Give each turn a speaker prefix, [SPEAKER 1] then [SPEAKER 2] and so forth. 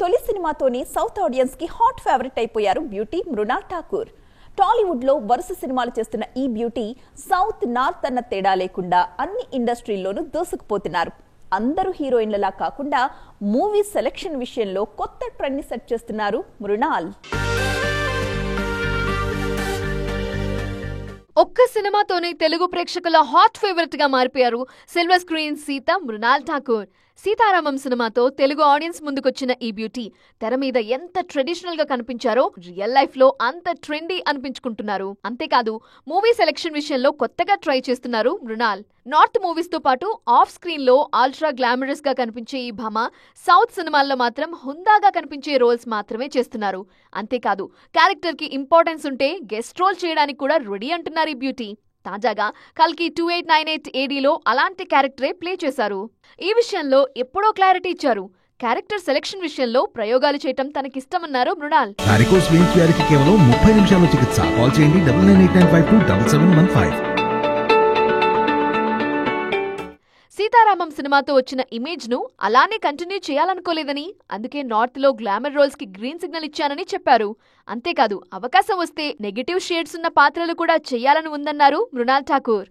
[SPEAKER 1] తొలి సినిమాతోనే south audience కి హాట్ ఫేవరెట్ అయిపోయారు బ్యూటీ మృణాల్ ఠాకూర్. టాలీవుడ్ లో వరుస సినిమాలు చేస్తున్న ఈ బ్యూటీ సౌత్ నార్త్ అన్న తేడా లేకుండా అన్ని ఇండస్ట్రీల్లోనూ దూసుకుపోతున్నారు. అందరూ హీరోయిన్లలా కాకుండా మూవీ సెలెక్షన్ విషయంలో కొత్త ట్రెండ్ ని సెట్ చేస్తున్నారు మృణాల్.
[SPEAKER 2] ఒక్క సినిమాతోనే తెలుగు ప్రేక్షకుల హాట్ ఫేవరెట్ గా మారిపోయారు సిల్వర్ స్క్రీన్ సీత మృణాల్ ఠాకూర్. సీతారామం సినిమాతో తెలుగు ఆడియన్స్ ముందుకొచ్చిన ఈ బ్యూటీ తెర మీద ఎంత ట్రెడిషనల్ గా కనిపించారో రియల్ లైఫ్ లో అంత ట్రెండీ అనిపించుకుంటున్నారు. అంతేకాదు మూవీ సెలెక్షన్ విషయంలో కొత్తగా ట్రై చేస్తున్నారు మృణాల్. నార్త్ మూవీస్ తో పాటు ఆఫ్ స్క్రీన్ లో అల్ట్రా గ్లామరస్ గా కనిపించే ఈ భామ సౌత్ సినిమాల్లో మాత్రం హుందాగా కనిపించే రోల్స్ మాత్రమే చేస్తున్నారు. అంతేకాదు క్యారెక్టర్ కి ఇంపార్టెన్స్ ఉంటే గెస్ట్ రోల్ చేయడానికి కూడా రెడీ అంటున్నారు ఈ బ్యూటీ. తాజాగా కల్కి 2898 ADలో అలాంటి క్యారెక్టరే ప్లే చేశారు. ఈ విషయంలో ఎప్పుడో క్లారిటీ ఇచ్చారు. క్యారెక్టర్ సెలెక్షన్ విషయంలో ప్రయోగాలు చేయటం తనకిష్టమన్నారు మృణాల్.
[SPEAKER 3] వారికోస్ వెయిన్స్ వ్యాధికి కేవలం 30 నిమిషాల్లో చికిత్స. కాల్ చేయండి 9989527715.
[SPEAKER 2] సీతారామం సినిమాతో వచ్చిన ఇమేజ్ ను అలానే కంటిన్యూ చేయాలనుకోలేదని, అందుకే నార్త్ లో గ్లామర్ రోల్స్ కి గ్రీన్ సిగ్నల్ ఇచ్చానని చెప్పారు. అంతేకాదు అవకాశం వస్తే నెగటివ్ షేడ్స్ ఉన్న పాత్రలు కూడా చేయాలని ఉందన్నారు మృణాల్ ఠాకూర్.